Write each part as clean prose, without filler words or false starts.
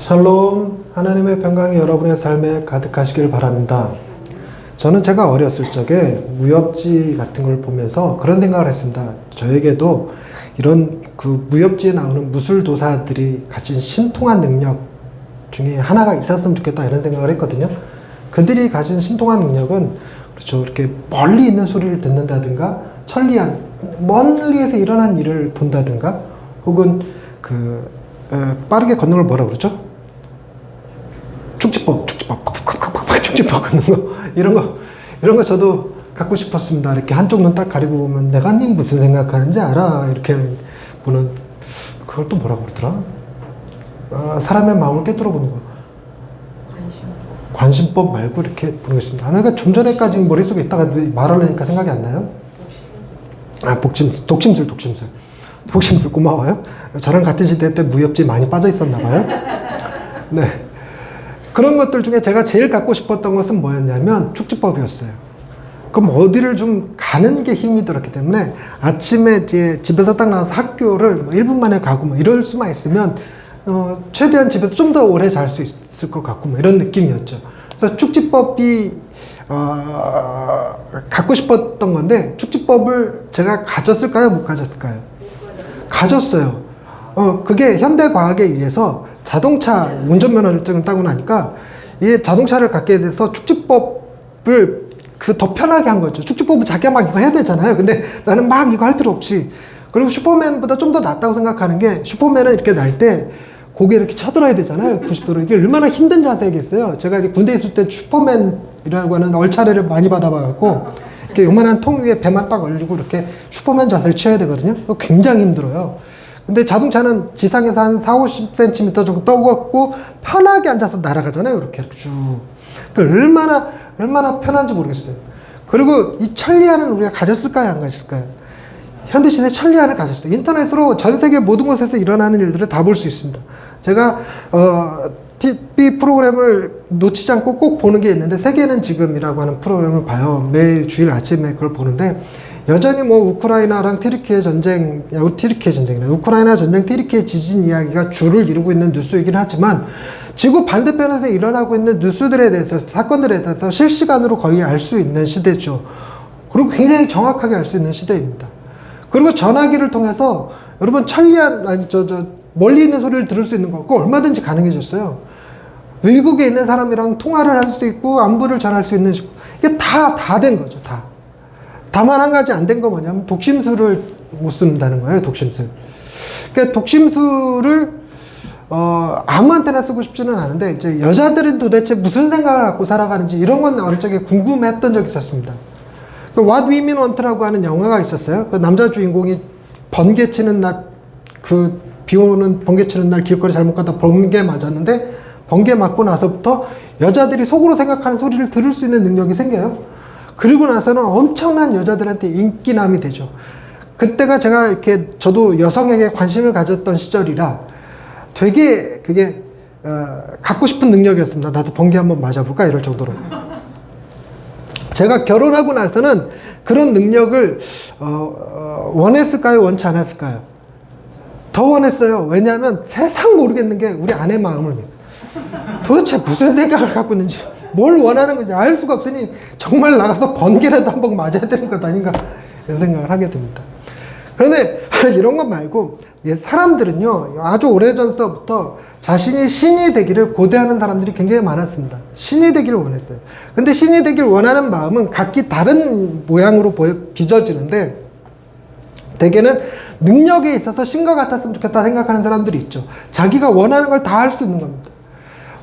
샬롬, 하나님의 평강이 여러분의 삶에 가득하시길 바랍니다. 저는 제가 어렸을 적에 무협지 같은 걸 보면서 그런 생각을 했습니다. 저에게도 이런 그 무협지에 나오는 무술도사들이 가진 신통한 능력 중에 하나가 있었으면 좋겠다 이런 생각을 했거든요. 그들이 가진 신통한 능력은 그렇죠. 이렇게 멀리 있는 소리를 듣는다든가 천리안, 멀리에서 일어난 일을 본다든가 혹은 빠르게 걷는 걸 뭐라 그러죠? 축지법 걷는 거 이런 거 저도 갖고 싶었습니다. 이렇게 한쪽 눈 딱 가리고 보면 내가 님 무슨 생각하는지 알아 이렇게 보는 그걸 또 뭐라고 그러더라? 사람의 마음을 꿰뚫어 보는 거. 관심법 말고 이렇게 보는 거 있습니다. 그러니까 좀 전에까지 머릿속에 있다가 말하려니까 생각이 안 나요. 독심술 고마워요. 저랑 같은 시대 때 무협지 많이 빠져 있었나 봐요. 네. 그런 것들 중에 제가 제일 갖고 싶었던 것은 뭐였냐면 축지법이었어요. 그럼 어디를 좀 가는 게 힘이 들었기 때문에 아침에 이제 집에서 딱 나와서 학교를 1분 만에 가고 뭐 이럴 수만 있으면 최대한 집에서 좀 더 오래 잘 수 있을 것 같고 뭐 이런 느낌이었죠. 그래서 축지법이 갖고 싶었던 건데 축지법을 제가 가졌을까요? 못 가졌을까요? 가졌어요. 그게 현대 과학에 의해서 자동차 운전면허증을 따고 나니까 이 자동차를 갖게 돼서 축지법을 더 편하게 한 거죠. 축지법은 자기가 막 이거 해야 되잖아요. 근데 나는 막 이거 할 필요 없이. 그리고 슈퍼맨보다 좀 더 낫다고 생각하는 게 슈퍼맨은 이렇게 날 때 고개 이렇게 쳐들어야 되잖아요. 90도로. 이게 얼마나 힘든 자세겠어요. 제가 이제 군대에 있을 때 슈퍼맨이라고 하는 얼차례를 많이 받아봐갖고 이렇게 요만한 통 위에 배만 딱 올리고 이렇게 슈퍼맨 자세를 취해야 되거든요. 그거 굉장히 힘들어요. 근데 자동차는 지상에서 한 40-50cm 정도 떠갖고 편하게 앉아서 날아가잖아요. 이렇게 쭉. 그러니까 얼마나 편한지 모르겠어요. 그리고 이 천리안은 우리가 가졌을까요? 안 가졌을까요? 현대시대 천리안을 가졌어요. 인터넷으로 전 세계 모든 곳에서 일어나는 일들을 다 볼 수 있습니다. 제가 TV 프로그램을 놓치지 않고 꼭 보는 게 있는데 세계는 지금이라고 하는 프로그램을 봐요. 매일 주일 아침에 그걸 보는데 여전히 뭐 우크라이나 전쟁이나 우크라이나 전쟁, 티르키예 지진 이야기가 주를 이루고 있는 뉴스이긴 하지만 지구 반대편에서 일어나고 있는 뉴스들에 대해서, 사건들에 대해서 실시간으로 거의 알 수 있는 시대죠. 그리고 굉장히 정확하게 알 수 있는 시대입니다. 그리고 전화기를 통해서 여러분 멀리 있는 소리를 들을 수 있는 거, 그거 얼마든지 가능해졌어요. 외국에 있는 사람이랑 통화를 할 수 있고 안부를 전할 수 있는, 이게 다 된 거죠. 다만 한 가지 안 된 거 뭐냐면 독심술을 못 쓴다는 거예요. 독심술. 그러니까 독심술을 아무한테나 쓰고 싶지는 않은데 이제 여자들은 도대체 무슨 생각을 갖고 살아가는지 이런 건 어릴 적에 궁금했던 적이 있었습니다. 그 What Women Want라고 하는 영화가 있었어요. 그 남자 주인공이 번개 치는 날, 비 오는 번개 치는 날 길거리 잘못 가다 번개 맞았는데 번개 맞고 나서부터 여자들이 속으로 생각하는 소리를 들을 수 있는 능력이 생겨요. 그리고 나서는 엄청난 여자들한테 인기남이 되죠. 그때가 제가 이렇게 저도 여성에게 관심을 가졌던 시절이라 되게 그게 갖고 싶은 능력이었습니다. 나도 번개 한번 맞아볼까 이럴 정도로. 제가 결혼하고 나서는 그런 능력을 원했을까요? 원치 않았을까요? 더 원했어요. 왜냐하면 세상 모르겠는 게 우리 아내 마음을 도대체 무슨 생각을 갖고 있는지 뭘 원하는 건지 알 수가 없으니 정말 나가서 번개라도 한번 맞아야 되는 것 아닌가 이런 생각을 하게 됩니다. 그런데 이런 것 말고 사람들은요 아주 오래전서부터 자신이 신이 되기를 고대하는 사람들이 굉장히 많았습니다. 신이 되기를 원했어요. 근데 신이 되기를 원하는 마음은 각기 다른 모양으로 빚어지는데 대개는 능력에 있어서 신과 같았으면 좋겠다 생각하는 사람들이 있죠. 자기가 원하는 걸 다 할 수 있는 겁니다.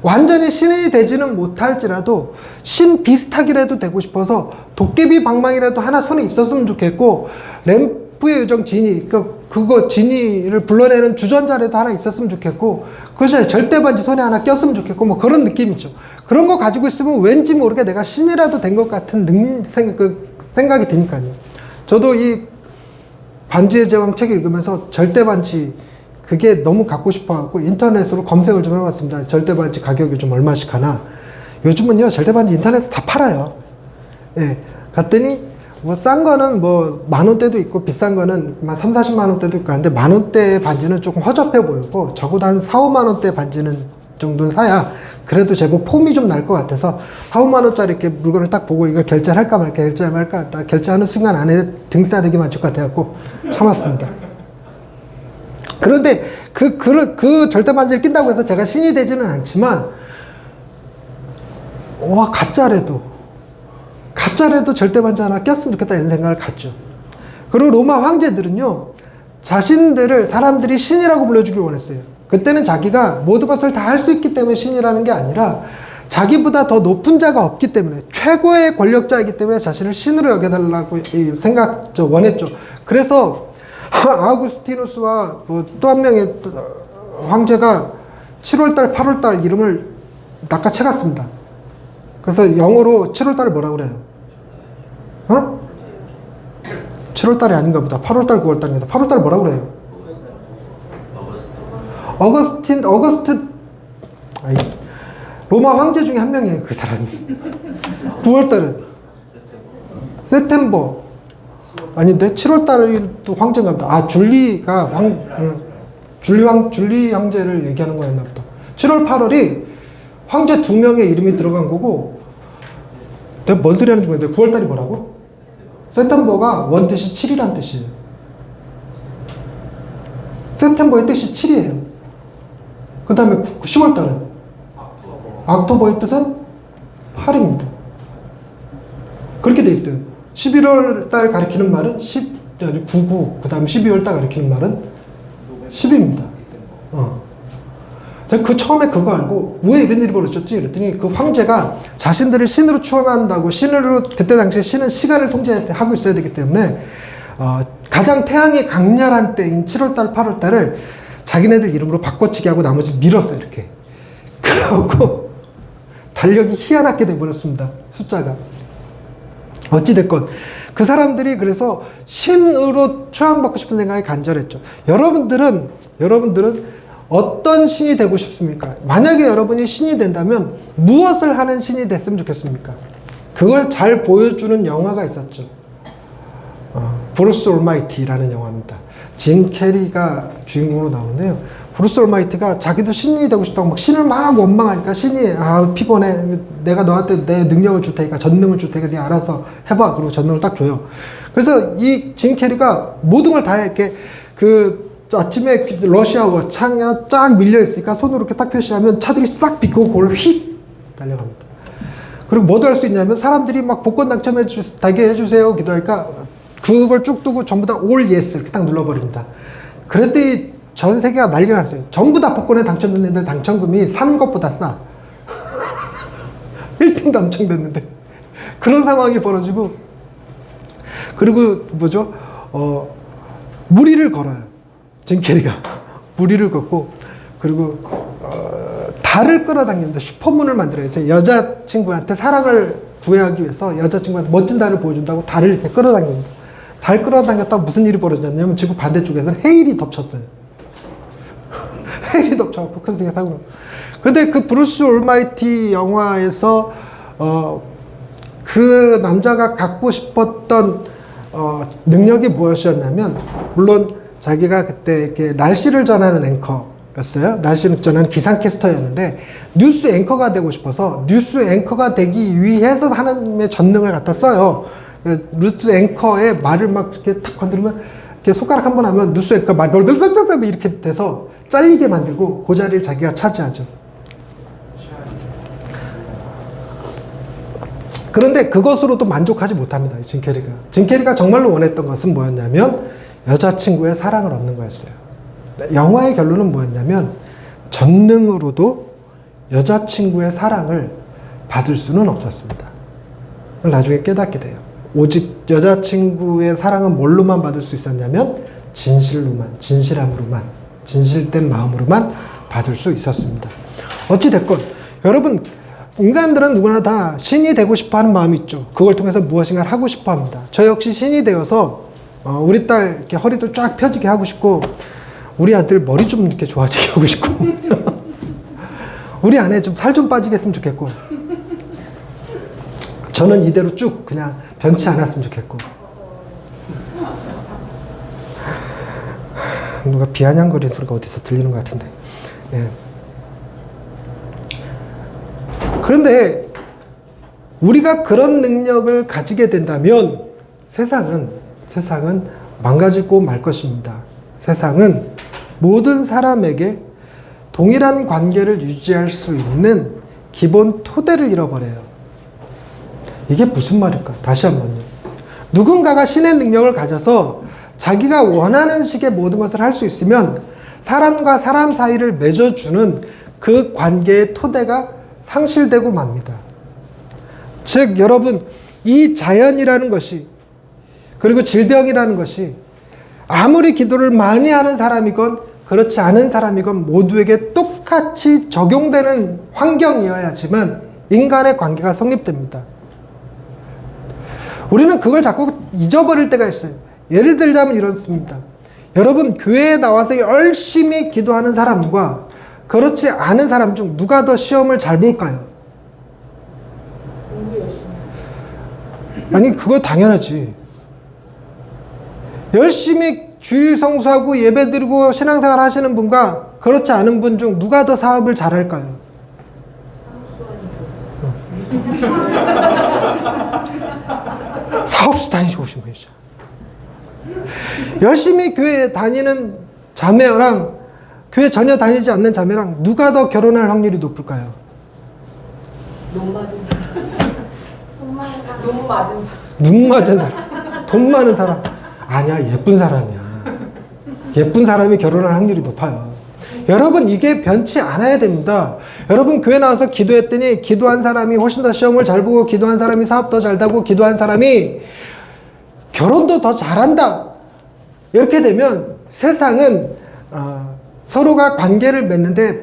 완전히 신이 되지는 못할지라도 신 비슷하기라도 되고 싶어서 도깨비 방망이라도 하나 손에 있었으면 좋겠고 램프의 요정 지니 그거 지니를 불러내는 주전자라도 하나 있었으면 좋겠고 그것이 절대반지 손에 하나 꼈으면 좋겠고 뭐 그런 느낌이죠. 그런 거 가지고 있으면 왠지 모르게 내가 신이라도 된 것 같은 생각이 드니까요. 저도 이 반지의 제왕 책 읽으면서 절대반지 그게 너무 갖고 싶어갖고 인터넷으로 검색을 좀 해봤습니다. 절대반지 가격이 좀 얼마씩 하나. 요즘은요 절대반지 인터넷에 다 팔아요. 예, 갔더니 뭐 싼 거는 뭐 10,000원대도 있고 비싼 거는 30-40만 원대도 있고 하는데 10,000원대 반지는 조금 허접해 보이고 적어도 한 4-5만 원대 반지는 정도는 사야 그래도 제법 폼이 좀 날 것 같아서 4, 5만 원짜리 이렇게 물건을 딱 보고 이걸 결제를 할까 말까 결제를 말까 딱 결제하는 순간 안에 등싸대기 맞을 것 같아갖고 참았습니다. 그런데 그 절대반지를 낀다고 해서 제가 신이 되지는 않지만 와 가짜래도 절대반지 하나 꼈으면 좋겠다 이런 생각을 갖죠. 그리고 로마 황제들은요 자신들을 사람들이 신이라고 불러주길 원했어요. 그때는 자기가 모든 것을 다 할 수 있기 때문에 신이라는 게 아니라 자기보다 더 높은 자가 없기 때문에 최고의 권력자이기 때문에 자신을 신으로 여겨달라고 원했죠. 그래서 아우구스티누스와 뭐 또 한 명의 황제가 7월달, 8월달 이름을 낚아채갔습니다. 그래서 영어로 7월달을 뭐라 그래요? 7월달이 아닌가 보다. 8월달, 9월달입니다. 8월달 뭐라 그래요? 아니, 로마 황제 중에 한 명이에요, 그 사람이. 9월달은 세템버. 아닌데 7월달이 또 황제인가 보다. 줄리가 줄리 황제를 얘기하는 거였나 보다. 7월, 8월이 황제 2명의 이름이 들어간 거고, 내가 뭔 소리 하는지 모르겠는데 9월달이 뭐라고? 세템버가 원뜻이 7이란 뜻이에요. 세템버의 뜻이 7이에요. 그 다음에 10월달은 악토버의 뜻은 8입니다. 그렇게 돼 있어요. 11월달 가리키는 말은 99, 그 다음에 12월달 가리키는 말은 10입니다. 제가 처음에 그거 알고 왜 이런 일이 벌어졌지? 그랬더니 그 황제가 자신들을 신으로 추앙한다고 신으로 그때 당시에 신은 시간을 통제하고 있어야 되기 때문에 가장 태양이 강렬한 때인 7월달, 8월달을 자기네들 이름으로 바꿔치기 하고 나머지 밀었어요. 이렇게. 그래갖고 달력이 희한하게 돼버렸습니다. 숫자가. 어찌됐건 그 사람들이 그래서 신으로 추앙받고 싶은 생각이 간절했죠. 여러분들은 어떤 신이 되고 싶습니까? 만약에 여러분이 신이 된다면 무엇을 하는 신이 됐으면 좋겠습니까? 그걸 잘 보여주는 영화가 있었죠. 브루스 올마이티라는 영화입니다. 짐 캐리가 주인공으로 나오는데요. 브루스 올마이티가 자기도 신이 되고 싶다고 막 신을 막 원망하니까 신이 피곤해. 내가 너한테 내 능력을 줄 테니까 전능을 줄 테니까 네가 알아서 해봐. 그리고 전능을 딱 줘요. 그래서 이 짐 캐리가 모든 걸 다 해. 이렇게 아침에 러시아워 창에 쫙 밀려 있으니까 손으로 이렇게 딱 표시하면 차들이 싹 비키고 그걸 휙 달려갑니다. 그리고 뭐도 할 수 있냐면 사람들이 막 복권 당첨되게 해주세요 기도하니까 그걸 쭉 두고 전부 다 all yes 이렇게 딱 눌러버립니다. 그랬더니 전 세계가 난리가 났어요. 전부 다 복권에 당첨됐는데 당첨금이 산 것보다 싸. 1등 당첨됐는데. 그런 상황이 벌어지고, 그리고 무리를 걸어요. 짐 캐리가. 무리를 걷고, 그리고 달을 끌어당깁니다. 슈퍼문을 만들어요. 제 여자친구한테 사랑을 구애하기 위해서 여자친구한테 멋진 달을 보여준다고 달을 이렇게 끌어당깁니다. 달 끌어당겼다가 무슨 일이 벌어졌냐면 지구 반대쪽에서는 해일이 덮쳤어요. 해일이 덮쳐갖고 큰 승의 사고로. 그런데 그 브루스 올마이티 영화에서 그 남자가 갖고 싶었던 능력이 무엇이었냐면, 물론 자기가 그때 이렇게 날씨를 전하는 앵커였어요. 날씨를 전하는 기상캐스터였는데 뉴스 앵커가 되고 싶어서 뉴스 앵커가 되기 위해서 하나님의 전능을 갖다 써요. 뉴스 앵커의 말을 막 이렇게 탁 건드리면 이렇게 손가락 한 번 하면 뉴스 앵커 말 이렇게 돼서 잘리게 만들고 그 자리를 자기가 차지하죠. 그런데 그것으로도 만족하지 못합니다. 짐 캐리가. 짐 캐리가 정말로 원했던 것은 뭐였냐면 여자친구의 사랑을 얻는 거였어요. 영화의 결론은 뭐였냐면 전능으로도 여자친구의 사랑을 받을 수는 없었습니다. 그걸 나중에 깨닫게 돼요. 오직 여자친구의 사랑은 뭘로만 받을 수 있었냐면 진실로만, 진실함으로만, 진실된 마음으로만 받을 수 있었습니다. 어찌됐건 여러분, 인간들은 누구나 다 신이 되고 싶어 하는 마음이 있죠. 그걸 통해서 무엇인가를 하고 싶어 합니다. 저 역시 신이 되어서 우리 딸 이렇게 허리도 쫙 펴지게 하고 싶고, 우리 아들 머리 좀 이렇게 좋아지게 하고 싶고 우리 아내 좀 살 좀 빠지게 했으면 좋겠고, 저는 이대로 쭉 그냥 변치 않았으면 좋겠고. 누가 비아냥거리는 소리가 어디서 들리는 것 같은데. 예. 그런데 우리가 그런 능력을 가지게 된다면 세상은 망가지고 말 것입니다. 세상은 모든 사람에게 동일한 관계를 유지할 수 있는 기본 토대를 잃어버려요. 이게 무슨 말일까? 다시 한번요. 누군가가 신의 능력을 가져서 자기가 원하는 식의 모든 것을 할 수 있으면 사람과 사람 사이를 맺어주는 그 관계의 토대가 상실되고 맙니다. 즉 여러분, 이 자연이라는 것이, 그리고 질병이라는 것이 아무리 기도를 많이 하는 사람이건 그렇지 않은 사람이건 모두에게 똑같이 적용되는 환경이어야지만 인간의 관계가 성립됩니다. 우리는 그걸 자꾸 잊어버릴 때가 있어요. 예를 들자면 이렇습니다. 여러분, 교회에 나와서 열심히 기도하는 사람과 그렇지 않은 사람 중 누가 더 시험을 잘 볼까요? 아니, 그거 당연하지. 열심히 주일 성수하고 예배 드리고 신앙생활 하시는 분과 그렇지 않은 분 중 누가 더 사업을 잘할까요? 사업소 다니시고 오신 분이죠. 열심히 교회에 다니는 자매랑 교회 전혀 다니지 않는 자매랑 누가 더 결혼할 확률이 높을까요? 눈 맞은 사람. 돈 많은 사람. 아니야, 예쁜 사람이야. 예쁜 사람이 결혼할 확률이 높아요. 여러분, 이게 변치 않아야 됩니다. 여러분, 교회 나와서 기도했더니 기도한 사람이 훨씬 더 시험을 잘 보고, 기도한 사람이 사업 더 잘 되고, 기도한 사람이 결혼도 더 잘한다. 이렇게 되면 세상은 서로가 관계를 맺는데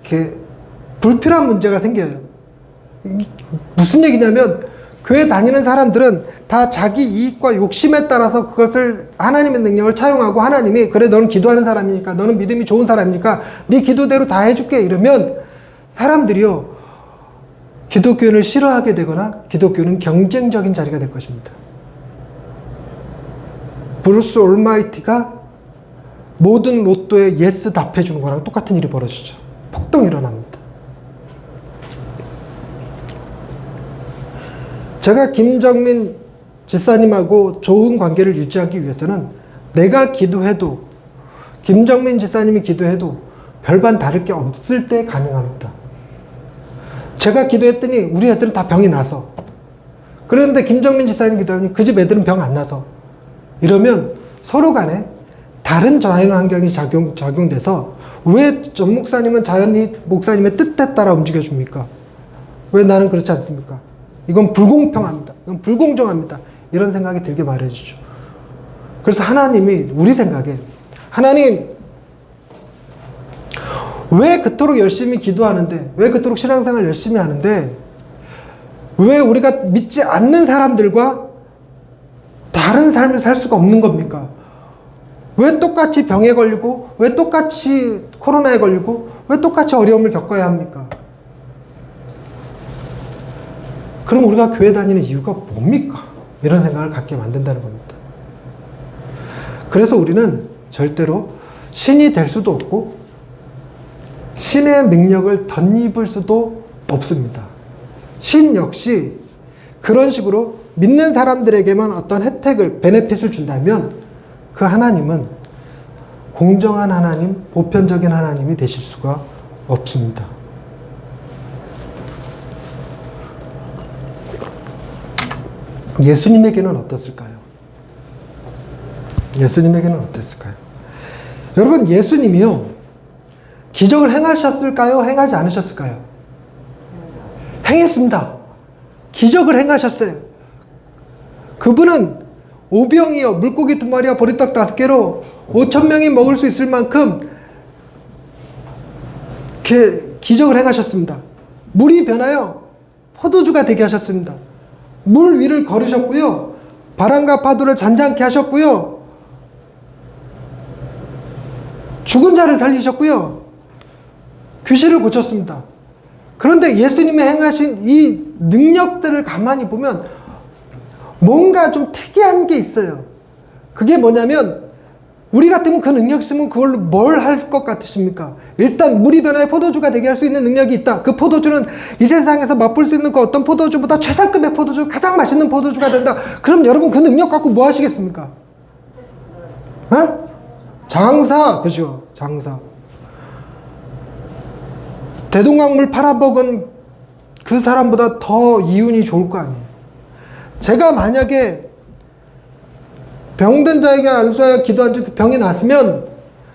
이렇게 불필요한 문제가 생겨요. 무슨 얘기냐면, 교회 다니는 사람들은 다 자기 이익과 욕심에 따라서 그것을 하나님의 능력을 차용하고, 하나님이 그래 너는 기도하는 사람이니까, 너는 믿음이 좋은 사람이니까 네 기도대로 다 해줄게 이러면 사람들이요, 기독교를 싫어하게 되거나 기독교는 경쟁적인 자리가 될 것입니다. 브루스 올마이티가 모든 로또에 예스 답해주는 거랑 똑같은 일이 벌어지죠. 폭동이 일어납니다. 제가 김정민 지사님하고 좋은 관계를 유지하기 위해서는 내가 기도해도, 김정민 지사님이 기도해도 별반 다를 게 없을 때 가능합니다. 제가 기도했더니 우리 애들은 다 병이 나서, 그런데 김정민 지사님 기도하니 그 집 애들은 병 안 나서, 이러면 서로 간에 다른 자연 환경이 작용돼서 왜 전 목사님은 자연이 목사님의 뜻에 따라 움직여줍니까? 왜 나는 그렇지 않습니까? 이건 불공평합니다. 이건 불공정합니다. 이런 생각이 들게 말해주죠. 그래서 하나님이 우리 생각에, 하나님 왜 그토록 열심히 기도하는데, 왜 그토록 신앙생활 열심히 하는데 왜 우리가 믿지 않는 사람들과 다른 삶을 살 수가 없는 겁니까? 왜 똑같이 병에 걸리고, 왜 똑같이 코로나에 걸리고, 왜 똑같이 어려움을 겪어야 합니까? 그럼 우리가 교회 다니는 이유가 뭡니까? 이런 생각을 갖게 만든다는 겁니다. 그래서 우리는 절대로 신이 될 수도 없고 신의 능력을 덧입을 수도 없습니다. 신 역시 그런 식으로 믿는 사람들에게만 어떤 혜택을, 베네핏을 준다면 그 하나님은 공정한 하나님, 보편적인 하나님이 되실 수가 없습니다. 예수님에게는 어떻을까요? 예수님에게는 어땠을까요? 여러분, 예수님이요, 기적을 행하셨을까요? 행하지 않으셨을까요? 행했습니다. 기적을 행하셨어요. 그분은 오병이어 물고기 2마리와 보리떡 5개로 5,000명이 먹을 수 있을 만큼 기적을 행하셨습니다. 물이 변하여 포도주가 되게 하셨습니다. 물 위를 걸으셨고요. 바람과 파도를 잔잔케 하셨고요. 죽은 자를 살리셨고요. 귀신을 고쳤습니다. 그런데 예수님이 행하신 이 능력들을 가만히 보면 뭔가 좀 특이한 게 있어요. 그게 뭐냐면 우리 같으면 그 능력 있으면 그걸로 뭘 할 것 같으십니까? 일단 물이 변화의 포도주가 되게 할 수 있는 능력이 있다. 그 포도주는 이 세상에서 맛볼 수 있는 그 어떤 포도주보다 최상급의 포도주, 가장 맛있는 포도주가 된다. 그럼 여러분 그 능력 갖고 뭐 하시겠습니까? 어? 장사, 그죠? 장사. 대동강물 팔아먹은 그 사람보다 더 이윤이 좋을 거 아니에요. 제가 만약에 병든 자에게 안수하여 기도한 즉 병이 났으면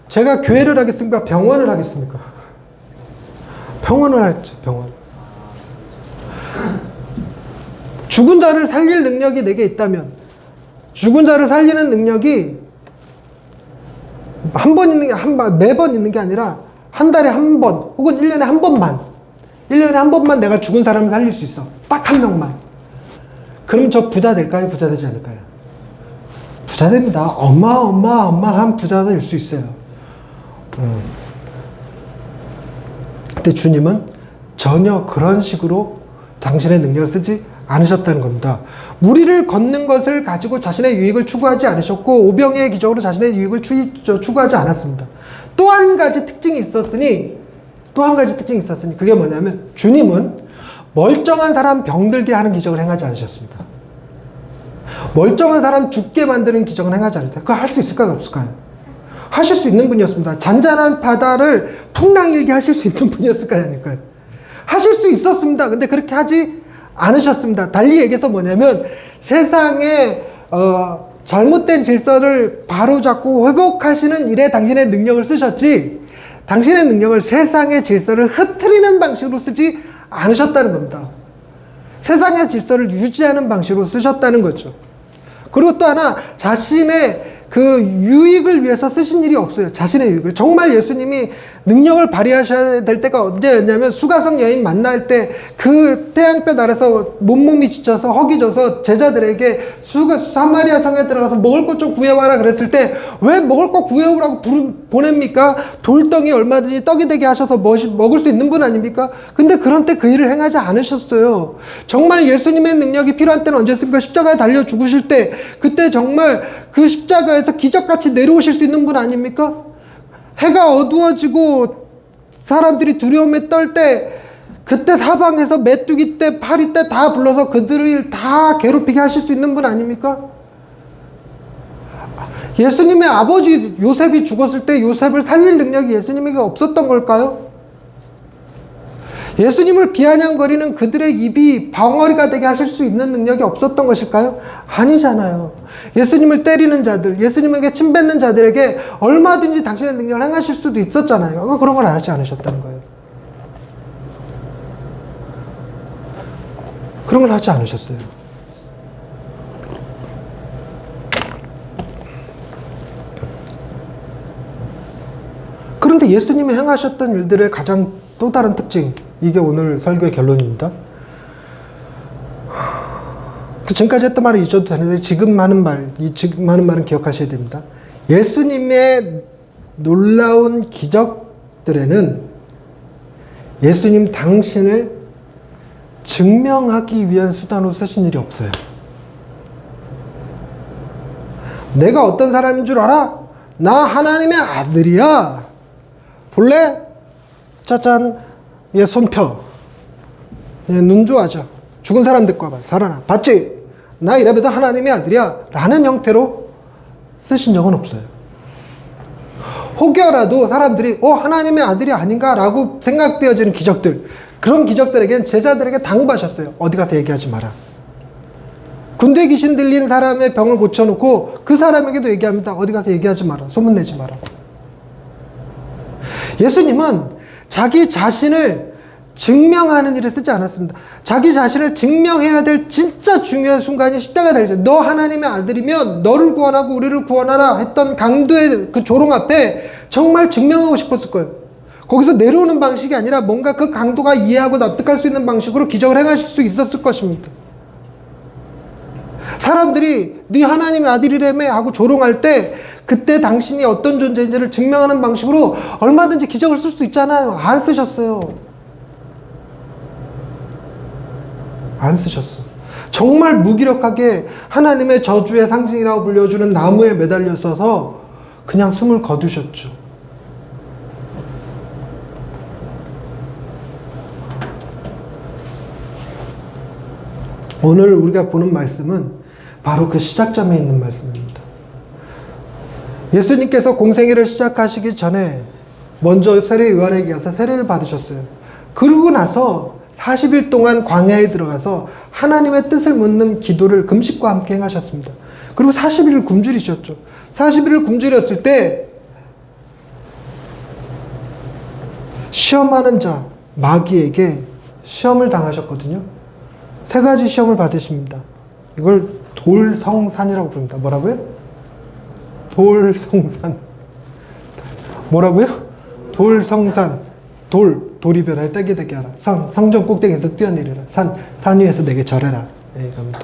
제가 교회를 하겠습니까? 병원을 하겠습니까? 병원을 하겠죠. 병원. 죽은 자를 살릴 능력이 내게 있다면, 죽은 자를 살리는 능력이 한 번 있는 게 매번 있는 게 아니라 한 달에 한 번 혹은 1년에 한 번만, 1년에 한 번만 내가 죽은 사람을 살릴 수 있어. 딱 한 명만. 그럼 저 부자 될까요? 부자 되지 않을까요? 부자 됩니다. 어마어마한 부자가 될 수 있어요. 근데 주님은 전혀 그런 식으로 당신의 능력을 쓰지 않으셨다는 겁니다. 무리를 걷는 것을 가지고 자신의 유익을 추구하지 않으셨고, 오병이의 기적으로 자신의 유익을 추구하지 않았습니다. 또 한 가지 특징이 있었으니, 그게 뭐냐면 주님은 멀쩡한 사람 병들게 하는 기적을 행하지 않으셨습니다. 멀쩡한 사람 죽게 만드는 기적은 행하지 않으셨어요. 그거 할 수 있을까요? 없을까요? 하실 수 있는 분이었습니다. 잔잔한 바다를 풍랑일게 하실 수 있는 분이었을까요? 아닐까요? 하실 수 있었습니다. 근데 그렇게 하지 않으셨습니다. 달리 얘기해서 뭐냐면 세상에 잘못된 질서를 바로잡고 회복하시는 일에 당신의 능력을 쓰셨지, 당신의 능력을 세상의 질서를 흐트리는 방식으로 쓰지 않으셨다는 겁니다. 세상의 질서를 유지하는 방식으로 쓰셨다는 거죠. 그리고 또 하나, 자신의 그 유익을 위해서 쓰신 일이 없어요. 자신의 유익을. 정말 예수님이 능력을 발휘하셔야 될 때가 언제였냐면, 수가성 여인 만날 때 그 태양볕 아래서 몸몸이 지쳐서 허기져서 제자들에게 사마리아 성에 들어가서 먹을 것 좀 구해와라 그랬을 때, 왜 먹을 것 구해오라고 보냅니까? 돌덩이 얼마든지 떡이 되게 하셔서 먹을 수 있는 분 아닙니까? 근데 그런 때 그 일을 행하지 않으셨어요. 정말 예수님의 능력이 필요한 때는 언제였습니까? 십자가에 달려 죽으실 때, 그때 정말 그 십자가에서 기적같이 내려오실 수 있는 분 아닙니까? 해가 어두워지고 사람들이 두려움에 떨 때, 그때 사방에서 메뚜기 때 파리 때 다 불러서 그들을 다 괴롭히게 하실 수 있는 분 아닙니까? 예수님의 아버지 요셉이 죽었을 때 요셉을 살릴 능력이 예수님에게 없었던 걸까요? 예수님을 비아냥거리는 그들의 입이 벙어리가 되게 하실 수 있는 능력이 없었던 것일까요? 아니잖아요. 예수님을 때리는 자들, 예수님에게 침뱉는 자들에게 얼마든지 당신의 능력을 행하실 수도 있었잖아요. 그런 걸 하지 않으셨다는 거예요. 그런 걸 하지 않으셨어요. 그런데 예수님이 행하셨던 일들의 가장 또 다른 특징, 이게 오늘 설교의 결론입니다. 지금까지 했던 말을 잊어도 되는데 지금 하는 말은 기억하셔야 됩니다. 예수님의 놀라운 기적들에는 예수님 당신을 증명하기 위한 수단으로 쓰신 일이 없어요. 내가 어떤 사람인 줄 알아? 나 하나님의 아들이야. 볼래? 짜잔. 얘 손 펴. 얘 눈 좋아져. 죽은 사람 데리고 와봐. 살아나. 봤지? 나 이래봬도 하나님의 아들이야. 라는 형태로 쓰신 적은 없어요. 혹여라도 사람들이 하나님의 아들이 아닌가 라고 생각되어지는 기적들, 그런 기적들에겐 제자들에게 당부하셨어요. 어디 가서 얘기하지 마라. 군대 귀신 들린 사람의 병을 고쳐놓고 그 사람에게도 얘기합니다. 어디 가서 얘기하지 마라. 소문내지 마라. 예수님은 자기 자신을 증명하는 일에 쓰지 않았습니다. 자기 자신을 증명해야 될 진짜 중요한 순간이 십자가에 달리죠. 너 하나님의 아들이면 너를 구원하고 우리를 구원하라 했던 강도의 그 조롱 앞에 정말 증명하고 싶었을 거예요. 거기서 내려오는 방식이 아니라 뭔가 그 강도가 이해하고 납득할 수 있는 방식으로 기적을 행하실 수 있었을 것입니다. 사람들이 네 하나님의 아들이라며 하고 조롱할 때 그때 당신이 어떤 존재인지를 증명하는 방식으로 얼마든지 기적을 쓸 수 있잖아요. 안 쓰셨어요. 안 쓰셨어. 정말 무기력하게 하나님의 저주의 상징이라고 불려주는 나무에 매달려 있어서 그냥 숨을 거두셨죠. 오늘 우리가 보는 말씀은 바로 그 시작점에 있는 말씀입니다. 예수님께서 공생애를 시작하시기 전에 먼저 세례 요한에게 가서 세례를 받으셨어요. 그러고 나서 40일 동안 광야에 들어가서 하나님의 뜻을 묻는 기도를 금식과 함께 행하셨습니다. 그리고 40일을 굶주리셨죠. 40일을 굶주렸을 때 시험하는 자 마귀에게 시험을 당하셨거든요. 3가지 시험을 받으십니다. 이걸 돌성산이라고 부릅니다. 뭐라고요? 돌성산. 뭐라고요? 돌성산. 돌이 변화에 떡이 되게 하라. 성전 꼭대기에서 뛰어내리라. 산 위에서 내게 절해라. 네, 이겁니다.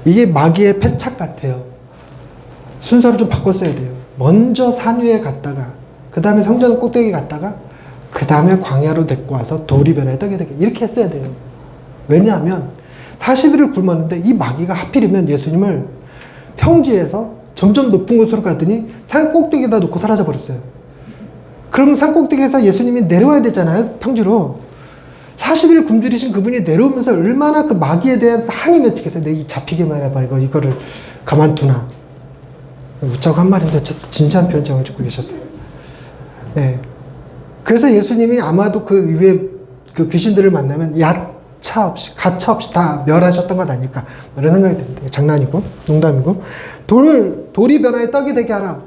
이게 마귀의 패착 같아요. 순서를 좀 바꿨어야 돼요. 먼저 산 위에 갔다가, 그 다음에 성전 꼭대기 갔다가, 그 다음에 광야로 데리고 와서 돌이 변화에 떡이 되게, 이렇게 했어야 돼요. 왜냐하면 40일을 굶었는데 이 마귀가 하필이면 예수님을 평지에서 점점 높은 곳으로 가더니 산 꼭대기에다 놓고 사라져 버렸어요. 그럼 산 꼭대기에서 예수님이 내려와야 되잖아요. 평지로. 40일 굶주리신 그분이 내려오면서 얼마나 그 마귀에 대한 한이 맺히겠어요. 내 이 잡히기만 해봐. 이거를 가만두나. 웃자고 한 말인데 진지한 표현장을 짓고 계셨어요. 네. 그래서 예수님이 아마도 그 위에 그 귀신들을 만나면 가차 없이 다 멸하셨던 것 아닐까. 이런 생각이 듭니다. 장난이고, 농담이고. 돌이 변화에 떡이 되게 하라.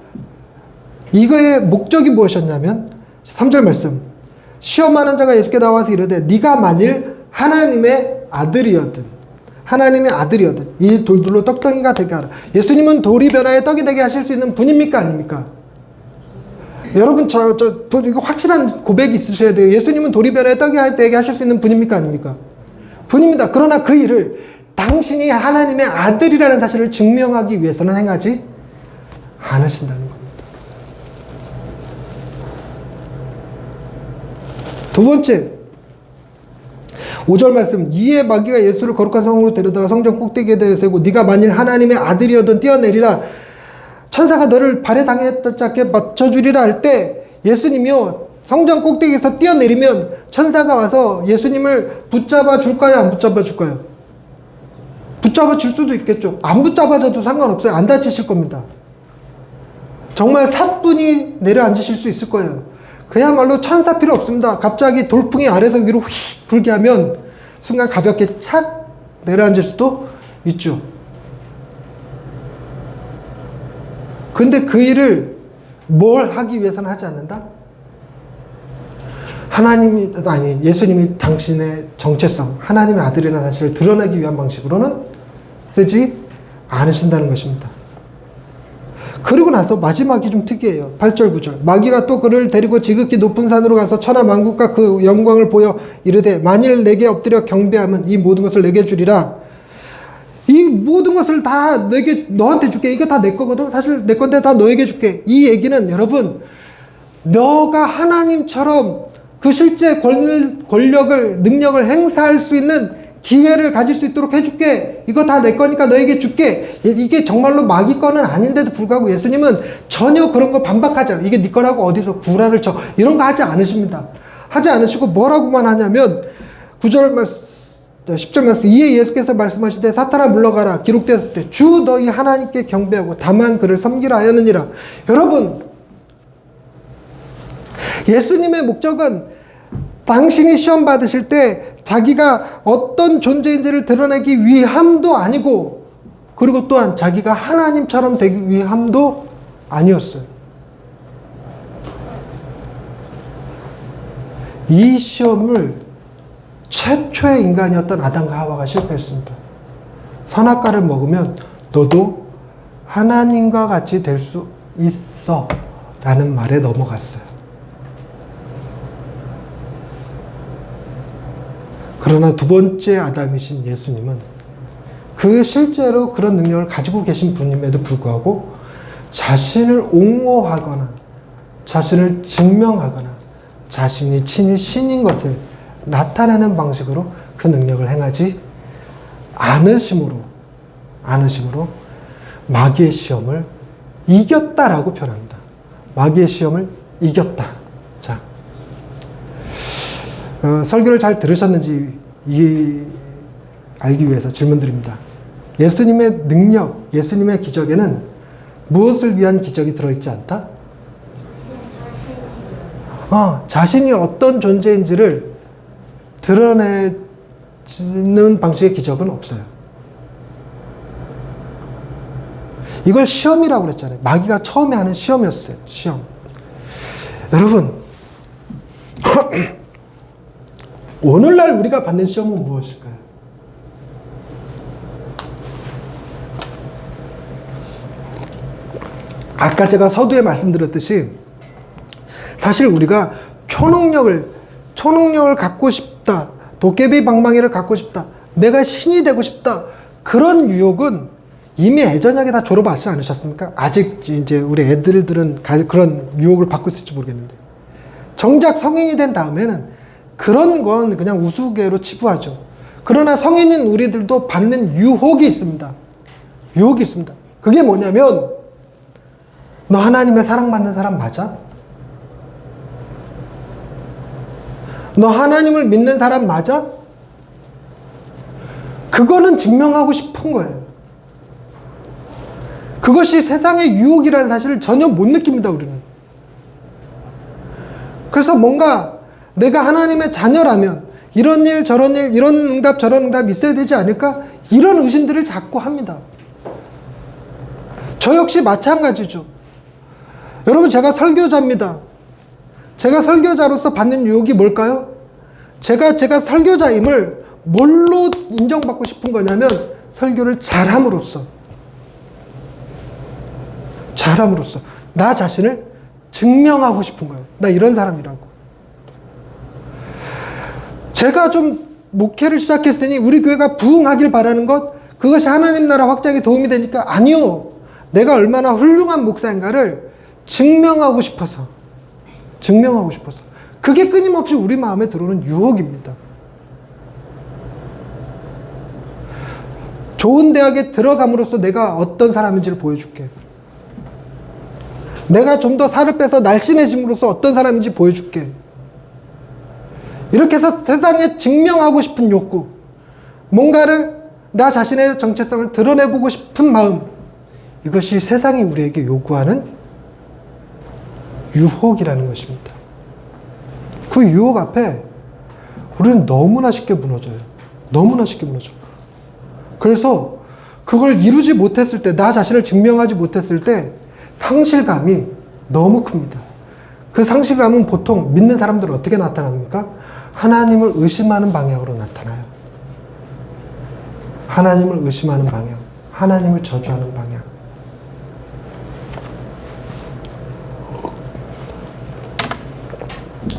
이거의 목적이 무엇이었냐면 3절 말씀. 시험하는 자가 예수께 나와서 이르되 네가 만일 하나님의 아들이었든 이 돌들로 떡덩이가 되게 하라. 예수님은 돌이 변화에 떡이 되게 하실 수 있는 분입니까 아닙니까? 여러분 이거 확실한 고백이 있으셔야 돼요. 예수님은 돌이 변화에 떡이 되게 하실 수 있는 분입니까 아닙니까? 분입니다. 그러나 그 일을 당신이 하나님의 아들이라는 사실을 증명하기 위해서는 행하지 않으신다는 겁니다. 두 번째, 5절 말씀. 이에 마귀가 예수를 거룩한 성으로 데려다가 성전 꼭대기에 세우고 네가 만일 하나님의 아들이어든 뛰어내리라. 천사가 너를 발에 당했던 자께 맞춰주리라 할 때 예수님이요 성전 꼭대기에서 뛰어내리면 천사가 와서 예수님을 붙잡아 줄까요? 안 붙잡아 줄까요? 붙잡아 줄 수도 있겠죠. 안 붙잡아줘도 상관없어요. 안 다치실 겁니다. 정말 사뿐히 내려앉으실 수 있을 거예요. 그야말로 천사 필요 없습니다. 갑자기 돌풍이 아래에서 위로 휙 불게 하면 순간 가볍게 착 내려앉을 수도 있죠. 근데 그 일을 뭘 하기 위해서는 하지 않는다? 예수님이 당신의 정체성, 하나님의 아들이라는 사실을 드러내기 위한 방식으로는 쓰지 않으신다는 것입니다. 그리고 나서 마지막이 좀 특이해요. 8절 9절. 마귀가 또 그를 데리고 지극히 높은 산으로 가서 천하 만국과 그 영광을 보여 이르되 만일 내게 엎드려 경배하면 이 모든 것을 내게 주리라. 이 모든 것을 다 너한테 줄게. 이거 다 내 거거든. 사실 내 건데 다 너에게 줄게. 이 얘기는 여러분, 너가 하나님처럼 그 실제 권력을, 능력을 행사할 수 있는 기회를 가질 수 있도록 해줄게. 이거 다 내 거니까 너에게 줄게. 이게 정말로 마귀 거는 아닌데도 불구하고 예수님은 전혀 그런 거 반박하지 않아요. 이게 네 거라고 어디서 구라를 쳐. 이런 거 하지 않으십니다. 하지 않으시고 뭐라고만 하냐면 9절 말씀, 10절 말씀. 이에 예수께서 말씀하시되 사탄아 물러가라. 기록되었을 때 주 너희 하나님께 경배하고 다만 그를 섬기라 하였느니라. 여러분, 예수님의 목적은 당신이 시험 받으실 때 자기가 어떤 존재인지를 드러내기 위함도 아니고, 그리고 또한 자기가 하나님처럼 되기 위함도 아니었어요. 이 시험을 최초의 인간이었던 아담과 하와가 실패했습니다. 선악과를 먹으면 너도 하나님과 같이 될 수 있어 라는 말에 넘어갔어요. 그러나 두 번째 아담이신 예수님은 실제로 그런 능력을 가지고 계신 분임에도 불구하고 자신을 옹호하거나 자신을 증명하거나 자신이 친히 신인 것을 나타내는 방식으로 그 능력을 행하지 않으심으로 마귀의 시험을 이겼다라고 표현합니다. 마귀의 시험을 이겼다. 자, 설교를 잘 들으셨는지 알기 위해서 질문 드립니다. 예수님의 능력, 예수님의 기적에는 무엇을 위한 기적이 들어있지 않다? 자신이 어떤 존재인지를 드러내는 방식의 기적은 없어요. 이걸 시험이라고 그랬잖아요. 마귀가 처음에 하는 시험이었어요. 시험. 여러분, 오늘날 우리가 받는 시험은 무엇일까요? 아까 제가 서두에 말씀드렸듯이 사실 우리가 초능력을 갖고 싶다. 도깨비 방망이를 갖고 싶다. 내가 신이 되고 싶다. 그런 유혹은 이미 예전에 다 졸업하지 않으셨습니까? 아직 이제 우리 애들들은 그런 유혹을 받고 있을지 모르겠는데. 정작 성인이 된 다음에는 그런 건 그냥 우스개로 치부하죠. 그러나 성인인 우리들도 받는 유혹이 있습니다. 유혹이 있습니다. 그게 뭐냐면, 너 하나님의 사랑받는 사람 맞아? 너 하나님을 믿는 사람 맞아? 그거는 증명하고 싶은 거예요. 그것이 세상의 유혹이라는 사실을 전혀 못 느낍니다, 우리는. 그래서 뭔가 내가 하나님의 자녀라면 이런 일, 저런 일, 이런 응답, 저런 응답 있어야 되지 않을까? 이런 의심들을 자꾸 합니다. 저 역시 마찬가지죠. 여러분, 제가 설교자입니다. 제가 설교자로서 받는 유혹이 뭘까요? 제가 설교자임을 뭘로 인정받고 싶은 거냐면 설교를 잘함으로써 나 자신을 증명하고 싶은 거예요. 나 이런 사람이라고. 제가 좀 목회를 시작했으니 우리 교회가 부흥하길 바라는 것, 그것이 하나님 나라 확장에 도움이 되니까 아니요. 내가 얼마나 훌륭한 목사인가를 증명하고 싶어서. 그게 끊임없이 우리 마음에 들어오는 유혹입니다. 좋은 대학에 들어감으로써 내가 어떤 사람인지를 보여줄게. 내가 좀 더 살을 빼서 날씬해짐으로써 어떤 사람인지 보여줄게. 이렇게 해서 세상에 증명하고 싶은 욕구, 뭔가를 나 자신의 정체성을 드러내보고 싶은 마음, 이것이 세상이 우리에게 요구하는 유혹이라는 것입니다. 그 유혹 앞에 우리는 너무나 쉽게 무너져요. 너무나 쉽게 무너져. 그래서 그걸 이루지 못했을 때, 나 자신을 증명하지 못했을 때 상실감이 너무 큽니다. 그 상실감은 보통 믿는 사람들은 어떻게 나타납니까? 하나님을 의심하는 방향으로 나타나요. 하나님을 의심하는 방향, 하나님을 저주하는 방향.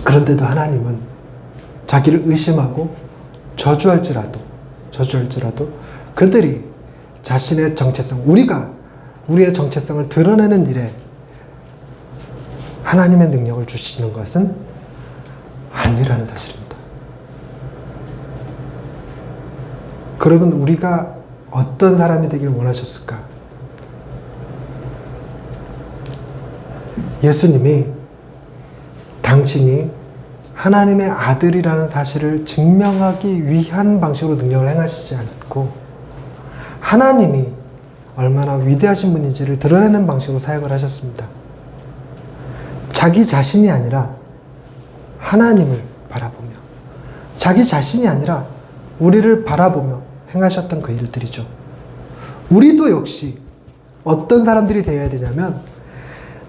그런데도 하나님은 자기를 의심하고 저주할지라도 그들이 자신의 정체성, 우리의 정체성을 드러내는 일에 하나님의 능력을 주시는 것은 아니라는 사실입니다. 그러면 우리가 어떤 사람이 되길 원하셨을까? 예수님이 당신이 하나님의 아들이라는 사실을 증명하기 위한 방식으로 능력을 행하시지 않고 하나님이 얼마나 위대하신 분인지를 드러내는 방식으로 사역을 하셨습니다. 자기 자신이 아니라 하나님을 바라보며, 자기 자신이 아니라 우리를 바라보며 행하셨던 그 일들이죠. 우리도 역시 어떤 사람들이 되어야 되냐면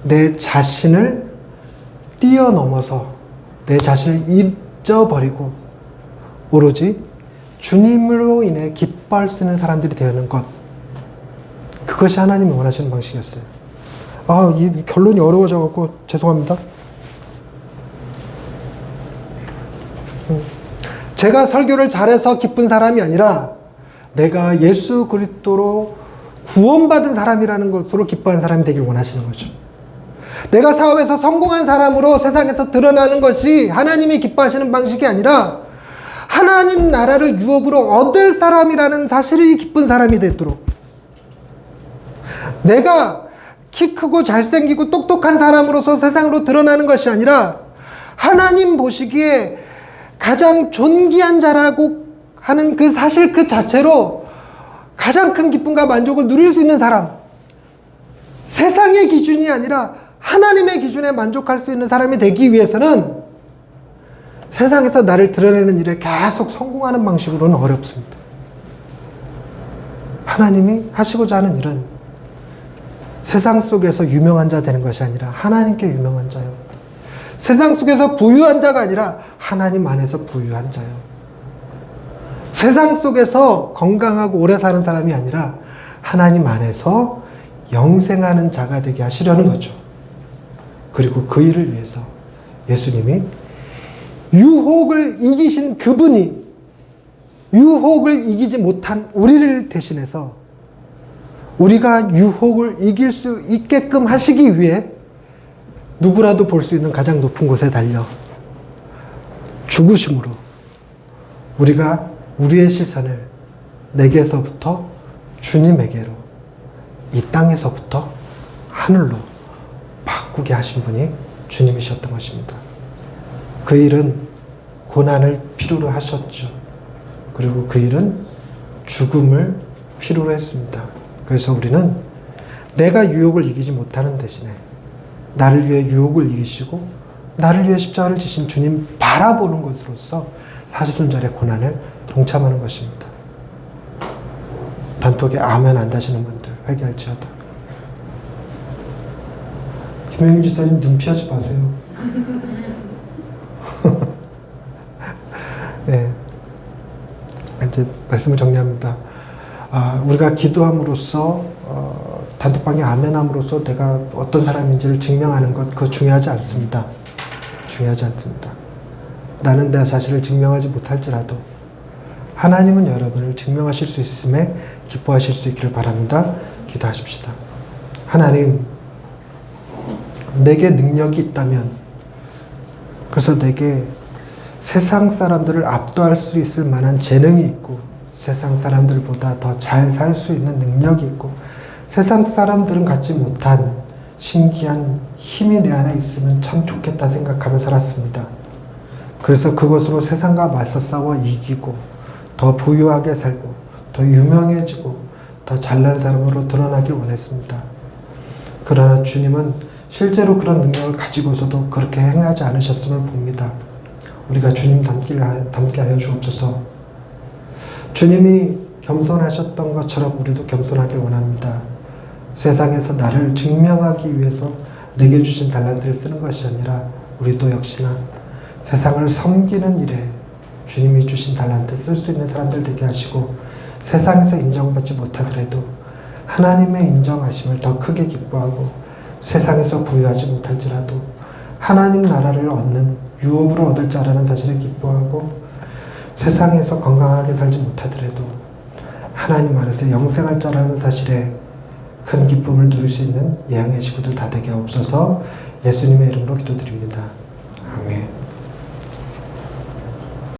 내 자신을 뛰어넘어서 내 자신을 잊어버리고 오로지 주님으로 인해 기뻐할 수 있는 사람들이 되는 것, 그것이 하나님이 원하시는 방식이었어요. 이 결론이 어려워져갖고 죄송합니다. 제가 설교를 잘해서 기쁜 사람이 아니라 내가 예수 그리스도로 구원받은 사람이라는 것으로 기뻐하는 사람이 되길 원하시는 거죠. 내가 사업에서 성공한 사람으로 세상에서 드러나는 것이 하나님이 기뻐하시는 방식이 아니라 하나님 나라를 유업으로 얻을 사람이라는 사실이 기쁜 사람이 되도록, 내가 키 크고 잘생기고 똑똑한 사람으로서 세상으로 드러나는 것이 아니라 하나님 보시기에 가장 존귀한 자라고 하는 그 사실 그 자체로 가장 큰 기쁨과 만족을 누릴 수 있는 사람, 세상의 기준이 아니라 하나님의 기준에 만족할 수 있는 사람이 되기 위해서는 세상에서 나를 드러내는 일에 계속 성공하는 방식으로는 어렵습니다. 하나님이 하시고자 하는 일은 세상 속에서 유명한 자 되는 것이 아니라 하나님께 유명한 자요. 세상 속에서 부유한 자가 아니라 하나님 안에서 부유한 자요. 세상 속에서 건강하고 오래 사는 사람이 아니라 하나님 안에서 영생하는 자가 되게 하시려는 거죠. 그리고 그 일을 위해서 예수님이 유혹을 이기신 그분이 유혹을 이기지 못한 우리를 대신해서 우리가 유혹을 이길 수 있게끔 하시기 위해 누구라도 볼 수 있는 가장 높은 곳에 달려 죽으심으로 우리가 우리의 시선을 내게서부터 주님에게로, 이 땅에서부터 하늘로 바꾸게 하신 분이 주님이셨던 것입니다. 그 일은 고난을 필요로 하셨죠. 그리고 그 일은 죽음을 필요로 했습니다. 그래서 우리는 내가 유혹을 이기지 못하는 대신에 나를 위해 유혹을 이기시고 나를 위해 십자가를 지신 주님 바라보는 것으로서 사시순절의 고난을 동참하는 것입니다. 단톡에 아멘 안 다시는 분들 회개할지어다. 김영민 지사님 눈 피하지 마세요. 네, 이제 말씀을 정리합니다. 우리가 기도함으로써 단톡방에 아멘함으로써 내가 어떤 사람인지를 증명하는 것, 그거 중요하지 않습니다. 중요하지 않습니다. 나는 내 자신을 증명하지 못할지라도 하나님은 여러분을 증명하실 수 있음에 기뻐하실 수 있기를 바랍니다. 기도하십시다. 하나님, 내게 능력이 있다면, 그래서 내게 세상 사람들을 압도할 수 있을 만한 재능이 있고 세상 사람들보다 더 잘 살 수 있는 능력이 있고 세상 사람들은 갖지 못한 신기한 힘이 내 안에 있으면 참 좋겠다 생각하며 살았습니다. 그래서 그것으로 세상과 맞서 싸워 이기고 더 부유하게 살고 더 유명해지고 더 잘난 사람으로 드러나길 원했습니다. 그러나 주님은 실제로 그런 능력을 가지고서도 그렇게 행하지 않으셨음을 봅니다. 우리가 주님 닮게 하여 주옵소서. 주님이 겸손하셨던 것처럼 우리도 겸손하길 원합니다. 세상에서 나를 증명하기 위해서 내게 주신 달란트를 쓰는 것이 아니라 우리도 역시나 세상을 섬기는 일에 주님이 주신 달란트 쓸 수 있는 사람들 되게 하시고 세상에서 인정받지 못하더라도 하나님의 인정하심을 더 크게 기뻐하고 세상에서 부유하지 못할지라도 하나님 나라를 얻는 유업으로 얻을 자라는 사실을 기뻐하고 세상에서 건강하게 살지 못하더라도 하나님 안에서 영생할 자라는 사실에 큰 기쁨을 누릴 수 있는 예양의 식구들 다 되게 없어서 예수님의 이름으로 기도드립니다.